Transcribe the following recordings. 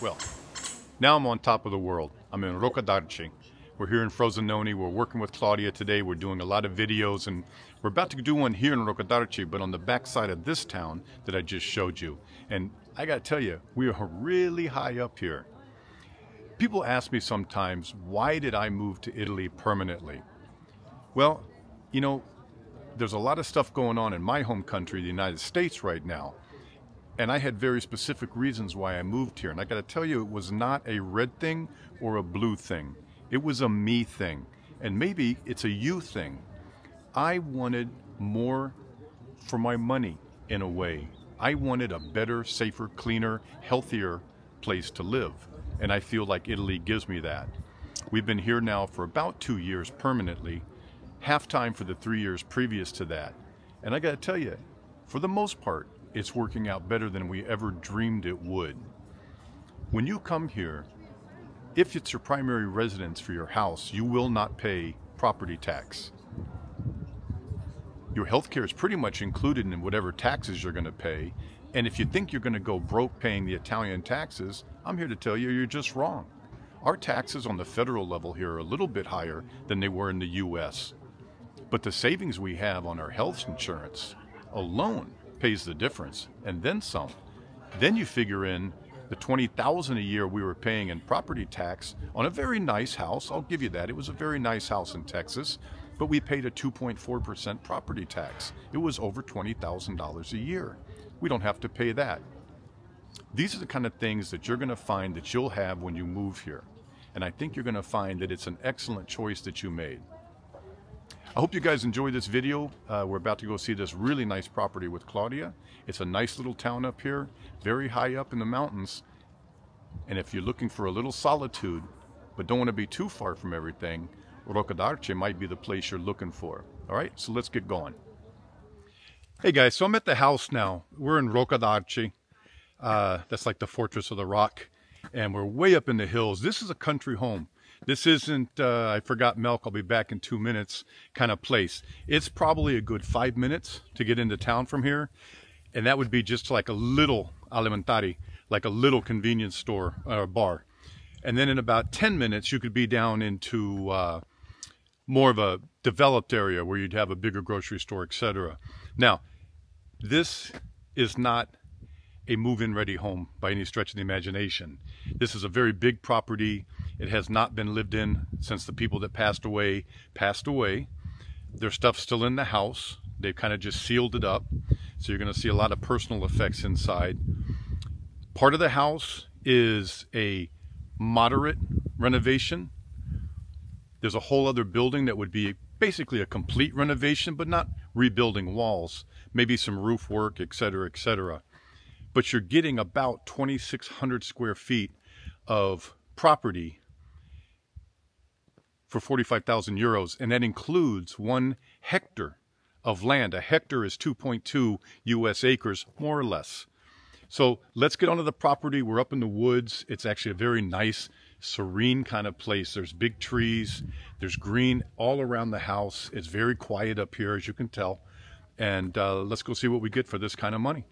Well, now I'm on top of the world. I'm in Roccadarce. We're here in Frosinone. We're working with Claudia today. We're doing a lot of videos, and we're about to do one here in Roccadarce, but on the backside of this town that I just showed you. And I gotta tell you, we are really high up here. People ask me sometimes, why did I move to Italy permanently? Well, you know, there's a lot of stuff going on in my home country, the United States, right now. And I had very specific reasons why I moved here. And I got to tell you, it was not a red thing or a blue thing. It was a me thing. And maybe it's a you thing. I wanted more for my money, in a way. I wanted a better, safer, cleaner, healthier place to live. And I feel like Italy gives me that. We've been here now for about 2 years permanently, half time for the 3 years previous to that. And I got to tell you, for the most part, it's working out better than we ever dreamed it would. When you come here, if it's your primary residence for your house, you will not pay property tax. Your health care is pretty much included in whatever taxes you're going to pay. And if you think you're going to go broke paying the Italian taxes, I'm here to tell you you're just wrong. Our taxes on the federal level here are a little bit higher than they were in the US. But the savings we have on our health insurance alone pays the difference, and then some. Then you figure in the $20,000 a year we were paying in property tax on a very nice house. I'll give you that. It was a very nice house in Texas, but we paid a 2.4% property tax. It was over $20,000 a year. We don't have to pay that. These are the kind of things that you're going to find that you'll have when you move here. And I think you're going to find that it's an excellent choice that you made. I hope you guys enjoyed this video. We're about to go see this really nice property with Claudia. It's a nice little town up here, very high up in the mountains. And if you're looking for a little solitude, but don't want to be too far from everything, Roccadarce might be the place you're looking for. All right, so let's get going. Hey guys, so I'm at the house now. We're in Roccadarce. That's like the Fortress of the Rock. And we're way up in the hills. This is a country home. This isn't, I forgot milk, I'll be back in 2 minutes kind of place. It's probably a good 5 minutes to get into town from here. And that would be just like a little alimentari, like a little convenience store or bar. And then in about 10 minutes, you could be down into more of a developed area where you'd have a bigger grocery store, etc. Now, this is not a move-in ready home by any stretch of the imagination. This is a very big property. It has not been lived in since the people that passed away. Their stuff's still in the house. They've kind of just sealed it up. So you're going to see a lot of personal effects inside. Part of the house is a moderate renovation. There's a whole other building that would be basically a complete renovation, but not rebuilding walls, maybe some roof work, etc., etc. But you're getting about 2,600 square feet of property for 45,000 euros, and that includes 1 hectare of land. A hectare is 2.2 US acres, more or less. So let's get onto the property. We're up in the woods. It's actually a very nice, serene kind of place. There's big trees. There's green all around the house. It's very quiet up here, as you can tell. And let's go see what we get for this kind of money.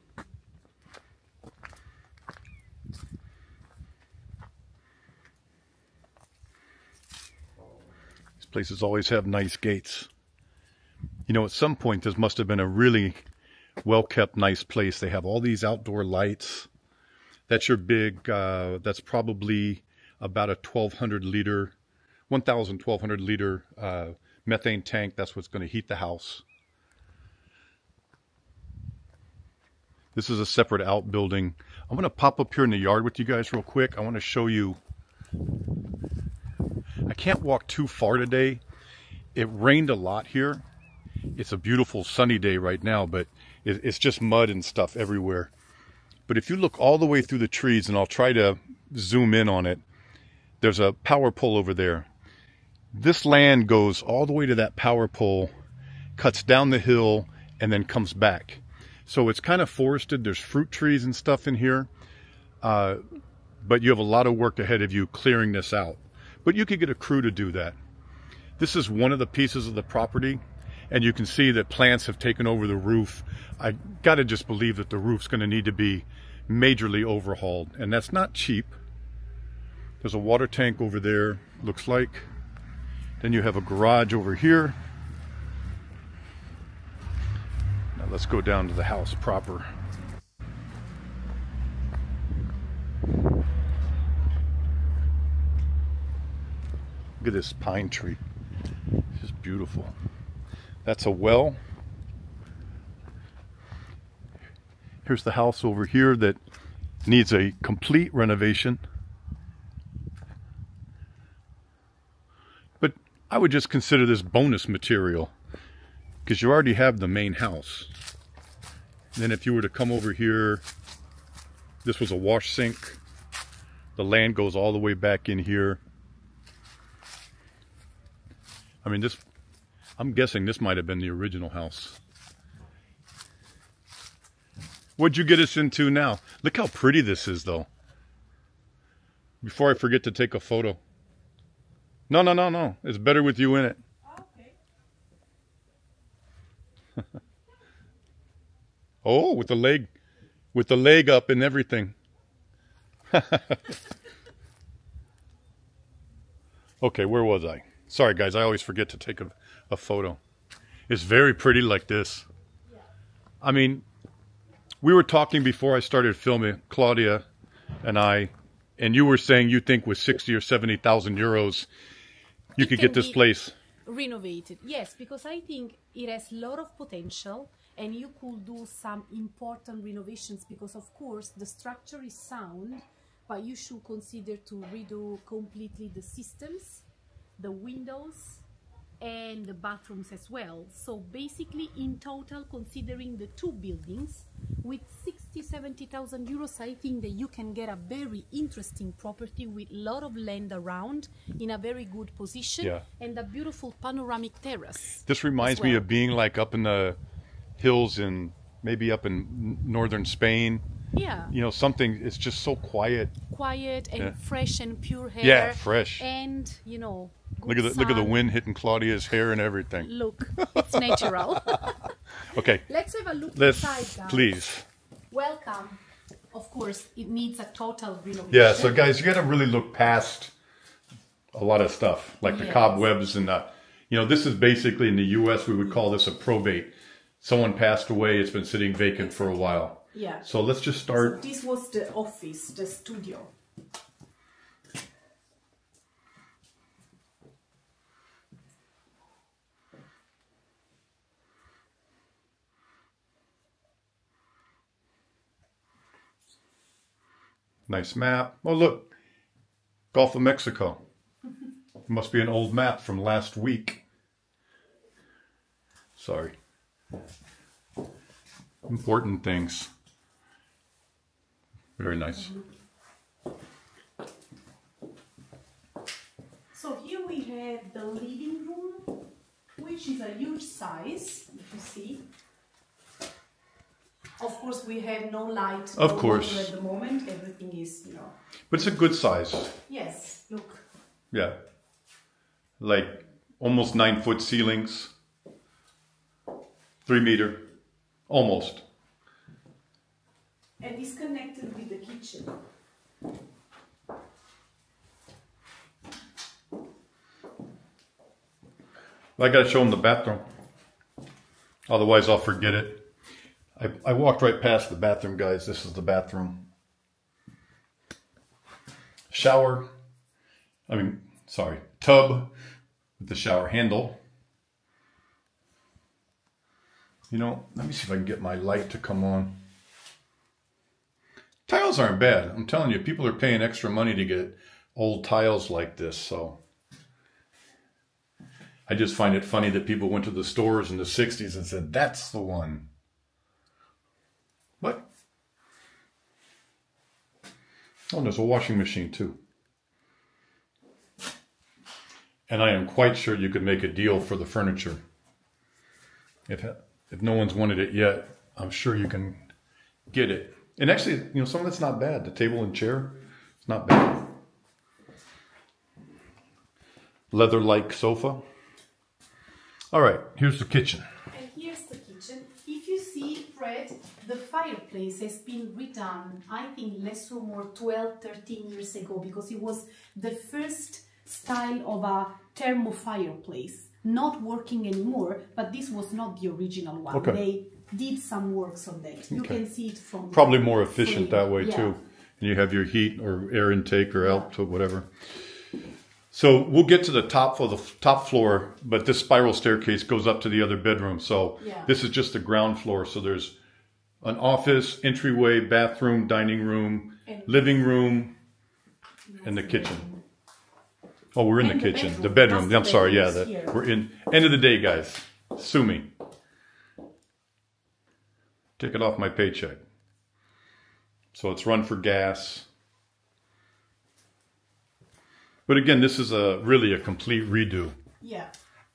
Places always have nice gates. You know, at some point this must have been a really well-kept, nice place. They have all these outdoor lights. That's your big, that's probably about a 1,200 liter methane tank. That's what's going to heat the house. This is a separate outbuilding. I'm going to pop up here in the yard with you guys real quick. I want to show you. I can't walk too far today. It rained a lot here. It's a beautiful sunny day right now, but it's just mud and stuff everywhere. But if you look all the way through the trees, and I'll try to zoom in on it, there's a power pole over there. This land goes all the way to that power pole, cuts down the hill, and then comes back. So it's kind of forested. There's fruit trees and stuff in here. But you have a lot of work ahead of you clearing this out. But you could get a crew to do that. This is one of the pieces of the property, and you can see that plants have taken over the roof. I gotta just believe that the roof's gonna need to be majorly overhauled, and that's not cheap. There's a water tank over there, looks like. Then you have a garage over here. Now let's go down to the house proper. Look at this pine tree. It's just beautiful. That's a well. Here's the house over here that needs a complete renovation. But I would just consider this bonus material because you already have the main house. Then if you were to come over here, this was a wash sink. The land goes all the way back in here. I mean, I'm guessing this might have been the original house. What'd you get us into now? Look how pretty this is, though. Before I forget to take a photo. No, no, no, no. It's better with you in it. Okay. Oh, with the leg up and everything. Okay, where was I? Sorry, guys. I always forget to take a photo. It's very pretty like this. I mean, we were talking before I started filming, Claudia and I, and you were saying you think with 60 or 70,000 euros, you could get this place renovated. Yes, because I think it has a lot of potential and you could do some important renovations because, of course, the structure is sound, but you should consider to redo completely the systems, the windows, and the bathrooms as well. So basically, in total, considering the two buildings, with 60-70,000 euros, I think that you can get a very interesting property with a lot of land around in a very good position and a beautiful panoramic terrace. This reminds me of being like up in the hills in maybe up in northern Spain. Yeah. You know, something, it's just so quiet. Quiet and fresh and pure hair. Yeah, fresh. And, you know, look at the wind hitting Claudia's hair and everything. Look, it's natural. Okay. Let's have a look inside, guys. Please. Welcome. Of course, it needs a total renovation. Yeah, so guys, you got to really look past a lot of stuff, like the cobwebs and the, you know, this is basically in the U.S. we would call this a probate. Someone passed away, it's been sitting vacant for a while. Yeah. So let's just start. So this was the office, the studio. Nice map. Oh, look. Gulf of Mexico. It must be an old map from last week. Sorry. Important things. Very nice. So here we have the living room, which is a huge size, if you see. Of course, we have no light of course at the moment. Everything is, you know. But it's a good size. Yes, look. Yeah. Like almost 9-foot ceilings. 3 meter. Almost. And it's connected with the kitchen. I gotta show them the bathroom. Otherwise I'll forget it. I walked right past the bathroom, guys. This is the bathroom. Shower. Tub with the shower handle. You know, let me see if I can get my light to come on. Tiles aren't bad. I'm telling you, people are paying extra money to get old tiles like this, so. I just find it funny that people went to the stores in the 60s and said, that's the one. What? Oh, there's a washing machine too. And I am quite sure you could make a deal for the furniture. If no one's wanted it yet, I'm sure you can get it. And actually, you know, some of it's not bad. The table and chair, it's not bad. Leather-like sofa. All right, here's the kitchen. And here's the kitchen. If you see Fred, the fireplace has been redone, I think less or more 12, 13 years ago, because it was the first style of a thermo fireplace. Not working anymore, but this was not the original one. Okay. They did some works on that. You can see it from probably more efficient frame. that way Yeah. too. And you have your heat or air intake or output, whatever. So we'll get to the top of the top floor, but this spiral staircase goes up to the other bedroom. So this is just the ground floor. So there's an office, entryway, bathroom, dining room, living room, and the kitchen. Oh, we're in the kitchen. The bedroom. I'm sorry. Yeah, we're in. End of the day, guys. Sue me. Take it off my paycheck. So it's run for gas. But again, this is really a complete redo. Yeah.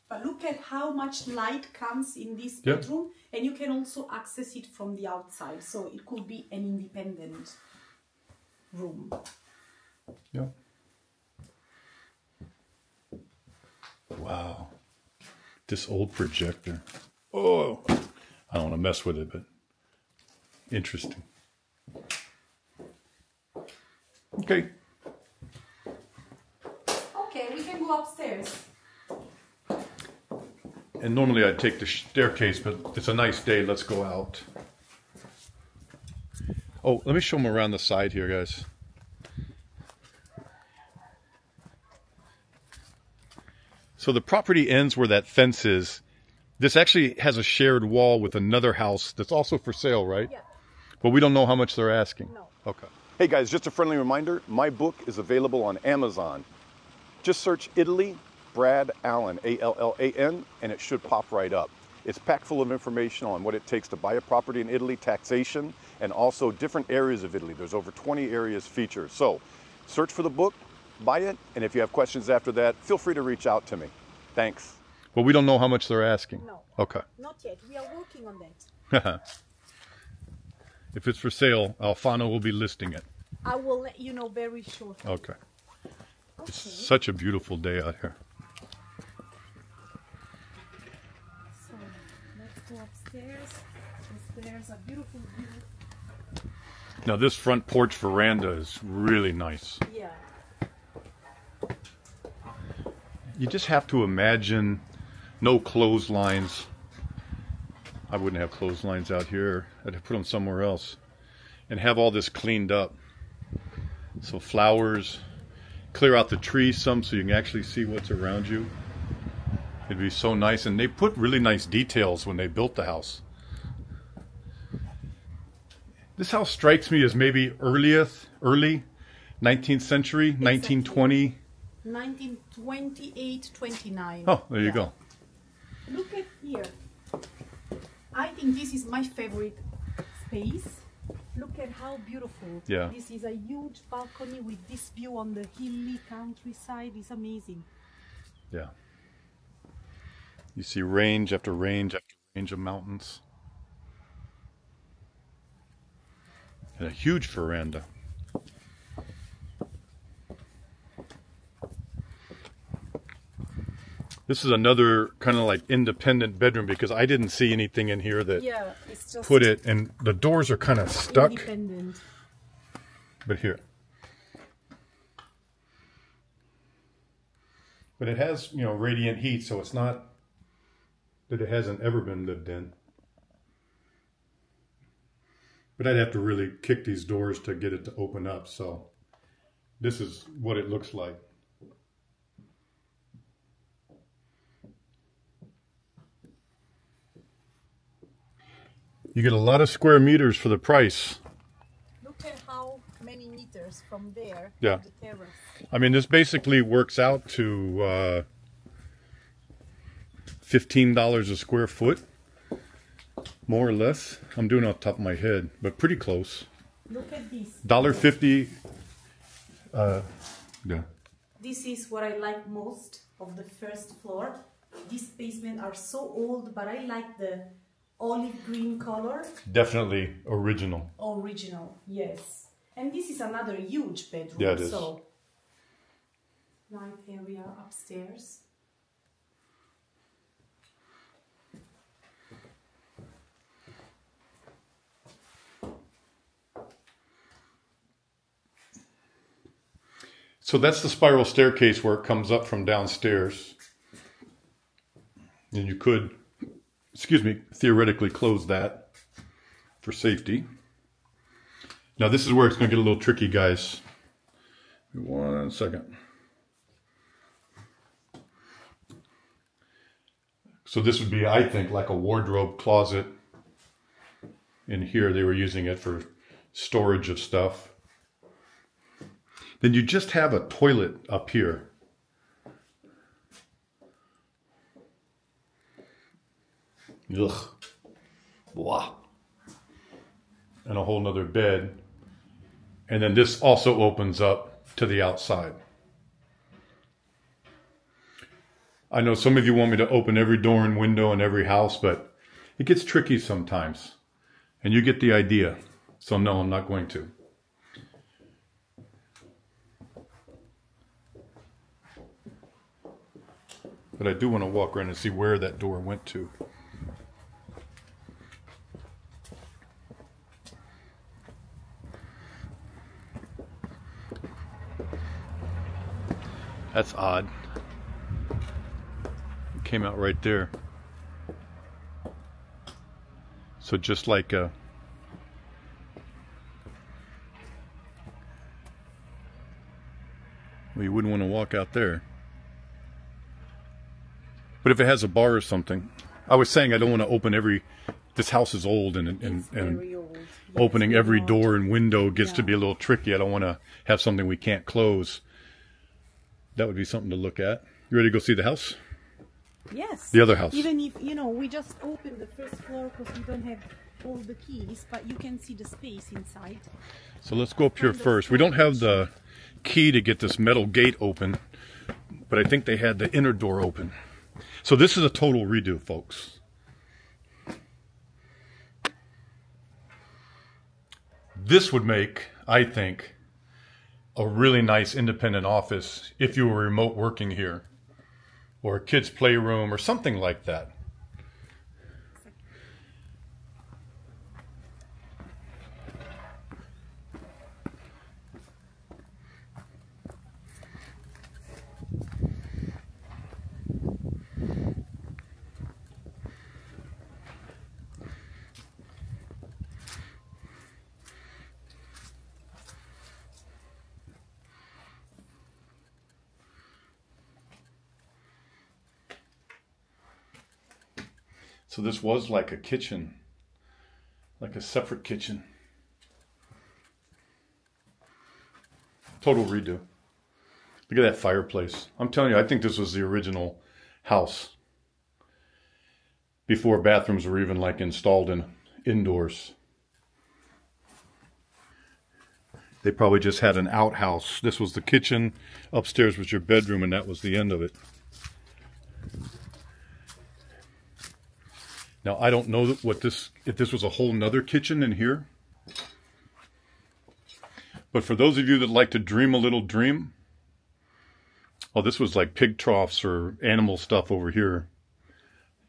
But look at how much light comes in this bedroom. And you can also access it from the outside. So it could be an independent room. Yeah. Wow. This old projector. Oh, I don't want to mess with it, but interesting. Okay. Okay, we can go upstairs. And normally I'd take the staircase, but it's a nice day. Let's go out. Oh, let me show them around the side here, guys. So the property ends where that fence is. This actually has a shared wall with another house that's also for sale, right? Yeah. But we don't know how much they're asking. No. Okay. Hey guys, just a friendly reminder, my book is available on Amazon. Just search Italy, Brad Allen, A-L-L-A-N, and it should pop right up. It's packed full of information on what it takes to buy a property in Italy, taxation, and also different areas of Italy. There's over 20 areas featured. So search for the book, buy it, and if you have questions after that, feel free to reach out to me. Thanks. Well, we don't know how much they're asking. No. Okay. Not yet. We are working on that. If it's for sale, Alfano will be listing it. I will let you know very shortly. Okay. It's such a beautiful day out here. So let's go upstairs. There's a beautiful view. Now this front porch veranda is really nice. Yeah. You just have to imagine no clotheslines. I wouldn't have clotheslines out here. I'd put them somewhere else. And have all this cleaned up. So flowers, clear out the trees some so you can actually see what's around you. It'd be so nice. And they put really nice details when they built the house. This house strikes me as maybe early 19th century, exactly. 1920. 1928, 29. Oh, there you go. Look at here. I think this is my favorite space. Look at how beautiful. Yeah. This is a huge balcony with this view on the hilly countryside. It's amazing. Yeah. You see range after range after range of mountains. And a huge veranda. This is another kind of like independent bedroom because I didn't see anything in here that it's just put it, and the doors are kind of stuck. Independent. But here. But it has, you know, radiant heat, so it's not that it hasn't ever been lived in. But I'd have to really kick these doors to get it to open up, so this is what it looks like. You get a lot of square meters for the price. Look at how many meters from there to the terrace. I mean, this basically works out to $15 a square foot, more or less. I'm doing it off the top of my head, but pretty close. Look at this. $1.50. This is what I like most of the first floor. These basements are so old, but I like the olive green color. Definitely original. Original, yes. And this is another huge bedroom. Yeah, it is. So, nice area upstairs. So that's the spiral staircase where it comes up from downstairs. And you could, excuse me, theoretically close that for safety. Now this is where it's going to get a little tricky, guys. 1 second. So this would be, I think, like a wardrobe closet. In here they were using it for storage of stuff. Then you just have a toilet up here. Ugh. Blah. And a whole nother bed. And then this also opens up to the outside. I know some of you want me to open every door and window in every house, but it gets tricky sometimes. And you get the idea. So no, I'm not going to. But I do want to walk around and see where that door went to. That's odd. It came out right there. So just like well, you wouldn't want to walk out there. But if it has a bar or something, I was saying I don't want to open every. This house is old, and Old. opening every door and window gets to be a little tricky. I don't want to have something we can't close. That would be something to look at. You ready to go see the house? Yes. The other house. Even if, you know, we just opened the first floor because we don't have all the keys, but you can see the space inside. So let's go up here first. We don't have the key to get this metal gate open, but I think they had the inner door open. So this is a total redo, folks. This would make, I think, a really nice independent office if you were remote working here, or a kid's playroom or something like that. So this was like a kitchen, like a separate kitchen. Total redo. Look at that fireplace. I'm telling you, I think this was the original house before bathrooms were even like installed in indoors. They probably just had an outhouse. This was the kitchen, upstairs was your bedroom, and that was the end of it. Now, I don't know what this, if this was a whole nother kitchen in here. But for those of you that like to dream a little dream, oh, this was like pig troughs or animal stuff over here.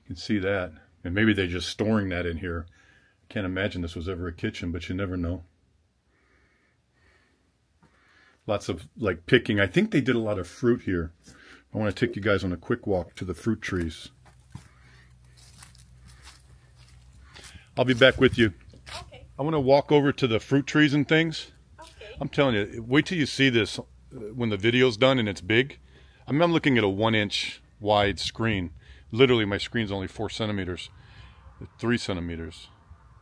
You can see that. And maybe they're just storing that in here. I can't imagine this was ever a kitchen, but you never know. Lots of like picking. I think they did a lot of fruit here. I want to take you guys on a quick walk to the fruit trees. I'll be back with you. Okay. I want to walk over to the fruit trees and things. Okay. I'm telling you, wait till you see this when the video's done and it's big. I mean, I'm looking at a 1-inch wide screen. Literally, my screen's only 4 centimeters, 3 centimeters.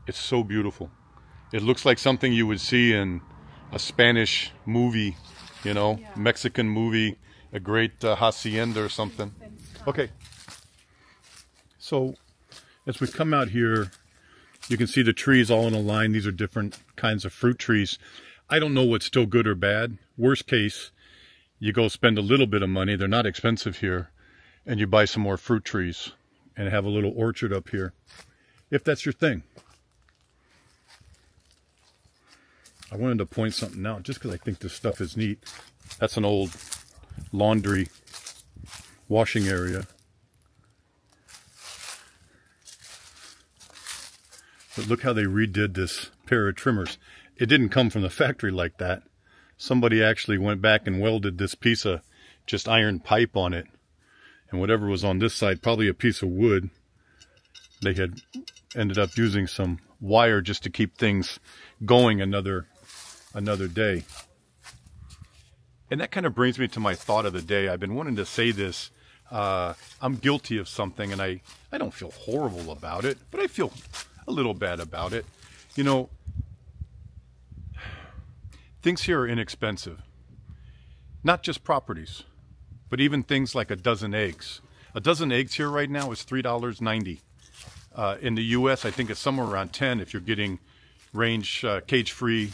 It's so beautiful. It looks like something you would see in a Spanish movie, you know, Yeah. Mexican movie, a great Hacienda or something. Okay. So, as we come out here, you can see the trees all in a line. These are different kinds of fruit trees. I don't know what's still good or bad. Worst case, you go spend a little bit of money. They're not expensive here. And you buy some more fruit trees and have a little orchard up here, if that's your thing. I wanted to point something out just because I think this stuff is neat. That's an old laundry washing area. But look how they redid this pair of trimmers. It didn't come from the factory like that. somebody actually went back and welded this piece of just iron pipe on it. And whatever was on this side, probably a piece of wood. They had ended up using some wire just to keep things going another day. And that kind of brings me to my thought of the day. I've been wanting to say this. I'm guilty of something, and I don't feel horrible about it, but I feel a little bad about it. You know, things here are inexpensive. Not just properties, but even things like a dozen eggs. A dozen eggs here right now is $3.90. In the U.S., I think it's somewhere around 10 if you're getting cage-free,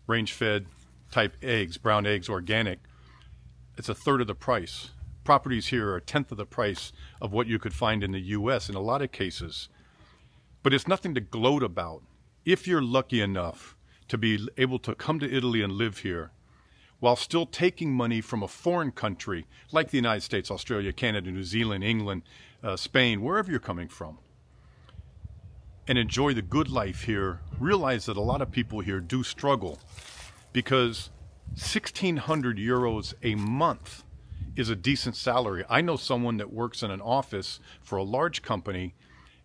range-fed type eggs, brown eggs, organic. It's a third of the price. Properties here are a tenth of the price of what you could find in the U.S. in a lot of cases. But it's nothing to gloat about. If you're lucky enough to be able to come to Italy and live here, while still taking money from a foreign country like the United States, Australia, Canada, New Zealand, England, Spain, wherever you're coming from, and enjoy the good life here, realize that a lot of people here do struggle because 1,600 euros a month is a decent salary. I know someone that works in an office for a large company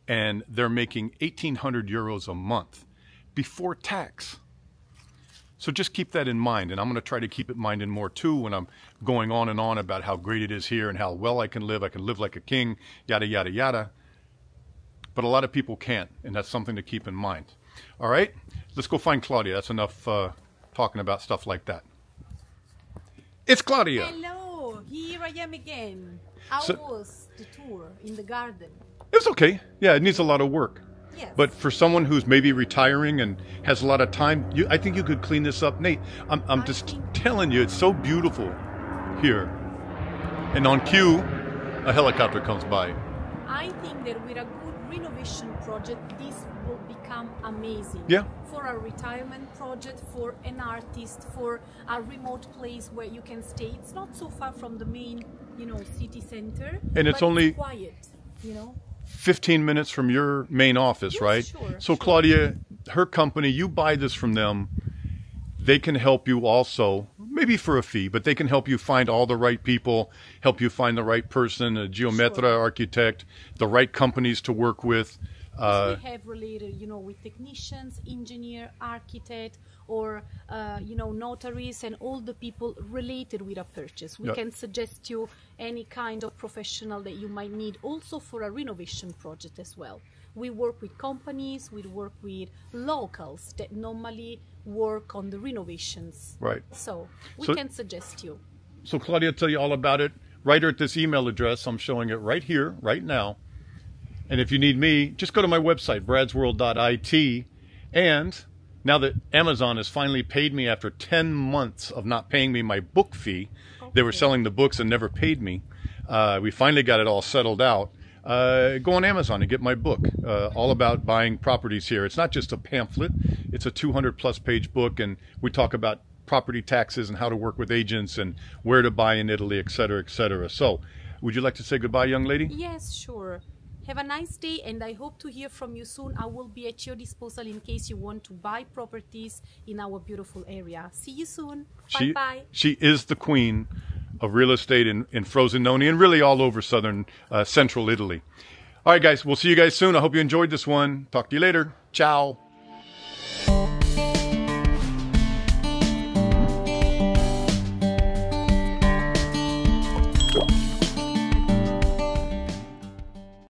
and they're making 1,800 euros a month before tax. So just keep that in mind, and I'm going to try to keep it in mind and more too when I'm going on and on about how great it is here and how well I can live like a king, yada, yada, yada. But a lot of people can't, and that's something to keep in mind. All right, let's go find Claudia. That's enough talking about stuff like that. It's Claudia. Hello, here I am again. How was the tour in the garden? It was okay. Yeah, it needs a lot of work. Yes. But for someone who's maybe retiring and has a lot of time, I think you could clean this up, Nate. I'm just telling you, it's so beautiful here. And on cue, a helicopter comes by. I think that with a good renovation project, this will become amazing. Yeah. For a retirement project, for an artist, for a remote place where you can stay. It's not so far from the main, city center. And it's only quiet, 15 minutes from your main office, yes, right? Sure, so Claudia, her company, you buy this from them. They can help you also, maybe for a fee, but they can help you find all the right people, help you find the right person, a geometra architect, the right companies to work with. We have related, with technicians, engineer, architect, or, notaries and all the people related with a purchase. We can suggest you any kind of professional that you might need also for a renovation project as well. We work with companies, we work with locals that normally work on the renovations. Right. So we can suggest you. So Claudia will tell you all about it. Write her at this email address. I'm showing it right here, right now. And if you need me, just go to my website, bradsworld.it. And now that Amazon has finally paid me after 10 months of not paying me my book fee, they were selling the books and never paid me. We finally got it all settled out. Go on Amazon and get my book, all about buying properties here. It's not just a pamphlet. It's a 200-plus page book, and we talk about property taxes and how to work with agents and where to buy in Italy, et cetera, et cetera. So, would you like to say goodbye, young lady? Yes, sure. Have a nice day, and I hope to hear from you soon. I will be at your disposal in case you want to buy properties in our beautiful area. See you soon. Bye-bye. She is the queen of real estate in Frosinone and really all over central Italy. All right, guys, we'll see you guys soon. I hope you enjoyed this one. Talk to you later. Ciao.